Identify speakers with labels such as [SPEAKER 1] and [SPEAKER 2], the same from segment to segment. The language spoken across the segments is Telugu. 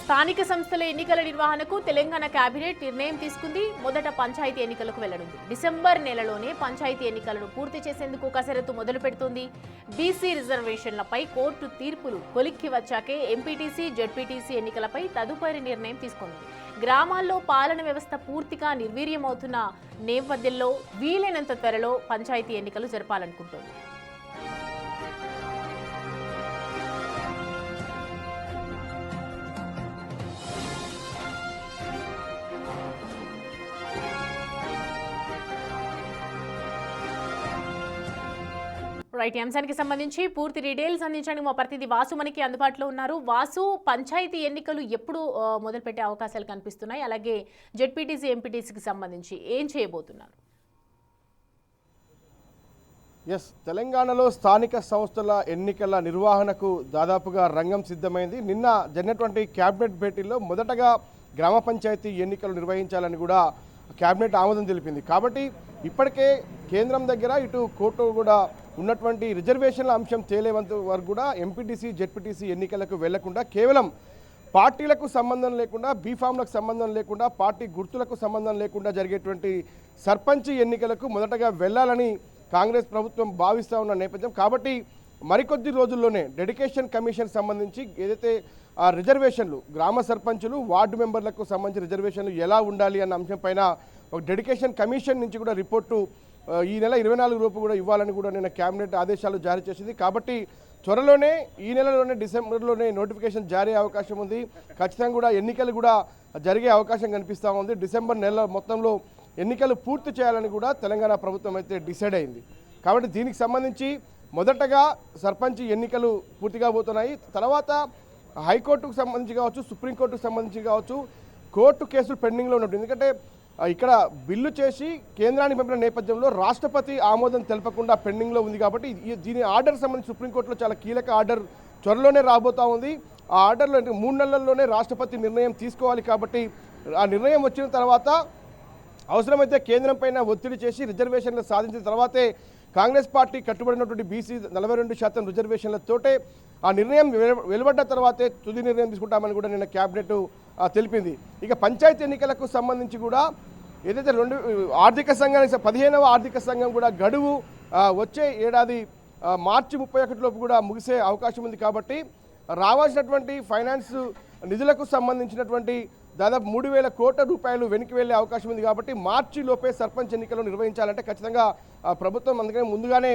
[SPEAKER 1] స్థానిక సంస్థల ఎన్నికల నిర్వహణకు తెలంగాణ కేబినెట్ నిర్ణయం తీసుకుంది. మొదట పంచాయతీ ఎన్నికలకు వెళ్లనుంది. డిసెంబర్ నెలలోనే పంచాయతీ ఎన్నికలను పూర్తి చేసేందుకు కసరత్తు మొదలు పెడుతోంది. బీసీ రిజర్వేషన్లపై కోర్టు తీర్పులు కొలిక్కి వచ్చాకే ఎంపీటీసీ, జెడ్పీటీసీ ఎన్నికలపై తదుపరి నిర్ణయం తీసుకుంది. గ్రామాల్లో పాలన వ్యవస్థ పూర్తిగా నిర్వీర్యమవుతున్న నేపథ్యంలో వీలైనంత త్వరలో పంచాయతీ ఎన్నికలు జరపాలనుకుంటోంది. రైట్, ఈ అంశానికి సంబంధించి పూర్తి డీటెయిల్స్ అందించడానికి మా ప్రతినిధి వాసు మనకి అందుబాటులో ఉన్నారు. వాసు, పంచాయతీ ఎన్నికలు ఎప్పుడు మొదలుపెట్టే అవకాశాలు కనిపిస్తున్నాయి? అలాగే జెడ్పీటీసీ, ఎంపీటీసీకి సంబంధించి ఏం చేయబోతున్నారు?
[SPEAKER 2] తెలంగాణలో స్థానిక సంస్థల ఎన్నికల నిర్వహణకు దాదాపుగా రంగం సిద్ధమైంది. నిన్న జరిగినటువంటి క్యాబినెట్ భేటీలో మొదటగా గ్రామ పంచాయతీ ఎన్నికలు నిర్వహించాలని కూడా క్యాబినెట్ ఆమోదం తెలిపింది. కాబట్టి ఇప్పటికే కేంద్రం దగ్గర ఇటు కోర్టు కూడా ఉన్నటువంటి రిజర్వేషన్ల అంశం తేలేంత వరకు కూడా ఎంపీటీసీ, జెడ్పీటీసీ ఎన్నికలకు వెళ్లకుండా కేవలం పార్టీలకు సంబంధం లేకుండా, బీఫామ్లకు సంబంధం లేకుండా, పార్టీ గుర్తులకు సంబంధం లేకుండా జరిగేటువంటి సర్పంచ్ ఎన్నికలకు మొదటగా వెళ్లాలని కాంగ్రెస్ ప్రభుత్వం భావిస్తూ ఉన్న నేపథ్యం. కాబట్టి మరికొద్ది రోజుల్లోనే డెడికేషన్ కమిషన్ సంబంధించి ఏదైతే ఆ రిజర్వేషన్లు, గ్రామ సర్పంచులు, వార్డు మెంబర్లకు సంబంధించిన రిజర్వేషన్లు ఎలా ఉండాలి అన్న అంశం పైన ఒక డెడికేషన్ కమిషన్ నుంచి కూడా రిపోర్టు ఈ నెల 24 లోపు కూడా ఇవ్వాలని కూడా నిన్న కేబినెట్ ఆదేశాలు జారీ చేసింది. కాబట్టి త్వరలోనే ఈ నెలలోనే డిసెంబర్లోనే నోటిఫికేషన్ జారీ అయ్యే అవకాశం ఉంది. ఖచ్చితంగా కూడా ఎన్నికలు కూడా జరిగే అవకాశం కనిపిస్తూ ఉంది. డిసెంబర్ నెల మొత్తంలో ఎన్నికలు పూర్తి చేయాలని కూడా తెలంగాణ ప్రభుత్వం అయితే డిసైడ్ అయింది. కాబట్టి దీనికి సంబంధించి మొదటగా సర్పంచ్ ఎన్నికలు పూర్తిగా పోతున్నాయి. తర్వాత హైకోర్టుకు సంబంధించి కావచ్చు, సుప్రీంకోర్టుకు సంబంధించి కావచ్చు, కోర్టు కేసులు పెండింగ్లో ఉన్నట్టు. ఎందుకంటే ఇక్కడ బిల్లు చేసి కేంద్రానికి పంపిన నేపథ్యంలో రాష్ట్రపతి ఆమోదం తెలపకుండా పెండింగ్లో ఉంది. కాబట్టి దీని ఆర్డర్ సంబంధించి సుప్రీంకోర్టులో చాలా కీలక ఆర్డర్ త్వరలోనే రాబోతూ ఉంది. ఆ ఆర్డర్లో 3 నెలల్లోనే రాష్ట్రపతి నిర్ణయం తీసుకోవాలి. కాబట్టి ఆ నిర్ణయం వచ్చిన తర్వాత అవసరమైతే కేంద్రం పైన ఒత్తిడి చేసి రిజర్వేషన్లు సాధించిన తర్వాతే కాంగ్రెస్ పార్టీ కట్టుబడినటువంటి బీసీ 42% రిజర్వేషన్లతోటే ఆ నిర్ణయం వెలువడ్డ తర్వాతే తుది నిర్ణయం తీసుకుంటామని కూడా నిన్న క్యాబినెట్ తెలిపింది. ఇక పంచాయతీ ఎన్నికలకు సంబంధించి కూడా ఏదైతే ఆర్థిక సంఘానికి 15వ ఆర్థిక సంఘం కూడా గడువు వచ్చే ఏడాది మార్చి 31 లోపు కూడా ముగిసే అవకాశం ఉంది. కాబట్టి రావాల్సినటువంటి ఫైనాన్స్ నిధులకు సంబంధించినటువంటి దాదాపు 3,000 కోట్ల రూపాయలు వెనక్కి వెళ్లే అవకాశం ఉంది. కాబట్టి మార్చి లోపే సర్పంచ్ ఎన్నికలు నిర్వహించాలంటే ఖచ్చితంగా ప్రభుత్వం అందుకనే ముందుగానే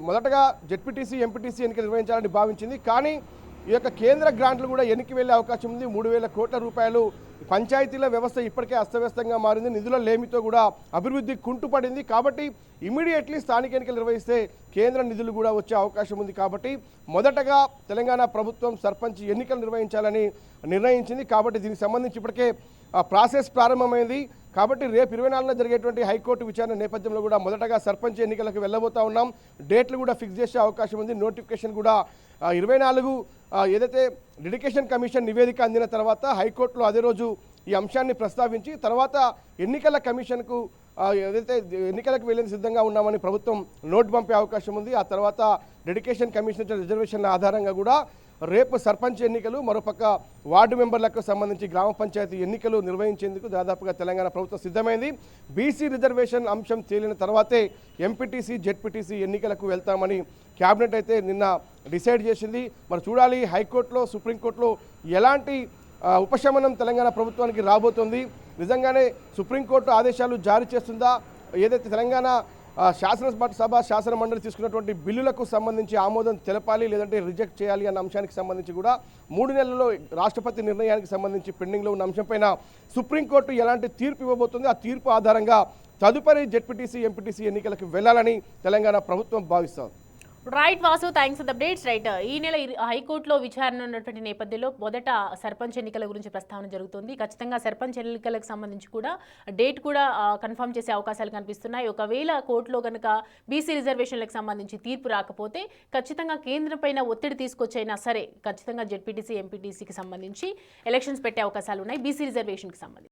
[SPEAKER 2] మొదటగా జెడ్పీటీసీ, ఎంపీటీసీ ఎన్నికలు నిర్వహించాలని భావించింది. కానీ ఈ యొక్క కేంద్ర గ్రాంట్లు కూడా వెనక్కి వెళ్లే అవకాశం ఉంది. 3,000 కోట్ల రూపాయలు. పంచాయతీల వ్యవస్థ ఇప్పటికే అస్తవ్యస్తంగా మారింది. నిధుల లేమితో కూడా అభివృద్ధి కుంటుపడింది. కాబట్టి ఇమీడియట్లీ స్థానిక ఎన్నికలు నిర్వహిస్తే కేంద్ర నిధులు కూడా వచ్చే అవకాశం ఉంది. కాబట్టి మొదటగా తెలంగాణ ప్రభుత్వం సర్పంచ్ ఎన్నికలు నిర్వహించాలని నిర్ణయించింది. కాబట్టి దీనికి సంబంధించి ఇప్పటికే ప్రాసెస్ ప్రారంభమైంది. కాబట్టి రేపు 24న జరిగేటువంటి హైకోర్టు విచారణ నేపథ్యంలో కూడా మొదటగా సర్పంచ్ ఎన్నికలకు వెళ్ళబోతా ఉన్నాం. డేట్లు కూడా ఫిక్స్ చేసే అవకాశం ఉంది. నోటిఫికేషన్ కూడా 24 ఏదైతే డెడికేషన్ కమిషన్ నివేదిక అందిన తర్వాత హైకోర్టులో అదే రోజు ఈ అంశాన్ని ప్రస్తావించి తర్వాత ఎన్నికల కమిషన్కు ఏదైతే ఎన్నికలకు వెళ్ళేందుకు సిద్ధంగా ఉన్నామని ప్రభుత్వం నోటు పంపే అవకాశం ఉంది. ఆ తర్వాత డెడికేషన్ కమిషన్ రిజర్వేషన్ల ఆధారంగా కూడా రేపు సర్పంచ్ ఎన్నికలు, మరోపక్క వార్డు మెంబర్లకు సంబంధించి గ్రామ పంచాయతీ ఎన్నికలు నిర్వహించేందుకు దాదాపుగా తెలంగాణ ప్రభుత్వం సిద్ధమైంది. బీసీ రిజర్వేషన్ అంశం తేలిన తర్వాతే ఎంపీటీసీ, జెడ్పీటీసీ ఎన్నికలకు వెళ్తామని క్యాబినెట్ అయితే నిన్న డిసైడ్ చేసింది. మరి చూడాలి హైకోర్టులో, సుప్రీంకోర్టులో ఎలాంటి ఉపశమనం తెలంగాణ ప్రభుత్వానికి రాబోతోంది. నిజంగానే సుప్రీంకోర్టు ఆదేశాలు జారీ చేస్తుందా? ఏదైతే తెలంగాణ శాసనసభ, శాసన మండలి తీసుకున్నటువంటి బిల్లులకు సంబంధించి ఆమోదం తెలపాలి, లేదంటే రిజెక్ట్ చేయాలి అన్న అంశానికి సంబంధించి కూడా 3 నెలల్లో రాష్ట్రపతి నిర్ణయానికి సంబంధించి పెండింగ్లో ఉన్న అంశంపైన సుప్రీంకోర్టు ఎలాంటి తీర్పు ఇవ్వబోతుంది, ఆ తీర్పు ఆధారంగా తదుపరి జెడ్పీటీసీ, ఎంపీటీసీ ఎన్నికలకు వెళ్లాలని తెలంగాణ ప్రభుత్వం భావిస్తోంది.
[SPEAKER 1] Right Vasu, thanks for the updates. Right, ఈ నెల హైకోర్టులో విచారణ ఉన్నటువంటి నేపథ్యంలో మొదట సర్పంచ్ ఎన్నికల గురించి ప్రస్తావన జరుగుతుంది. ఖచ్చితంగా సర్పంచ్ ఎన్నికలకు సంబంధించి కూడా డేట్ కూడా కన్ఫర్మ్ చేసే అవకాశాలు కనిపిస్తున్నాయి. ఒకవేళ కోర్టులో కనుక బీసీ రిజర్వేషన్లకు సంబంధించి తీర్పు రాకపోతే ఖచ్చితంగా కేంద్రం పైన ఒత్తిడి తీసుకొచ్చైనా సరే ఖచ్చితంగా జెడ్పీటీసీ, ఎంపీటీసీకి సంబంధించి ఎలక్షన్స్ పెట్టే అవకాశాలు ఉన్నాయి బీసీ రిజర్వేషన్కి సంబంధించి.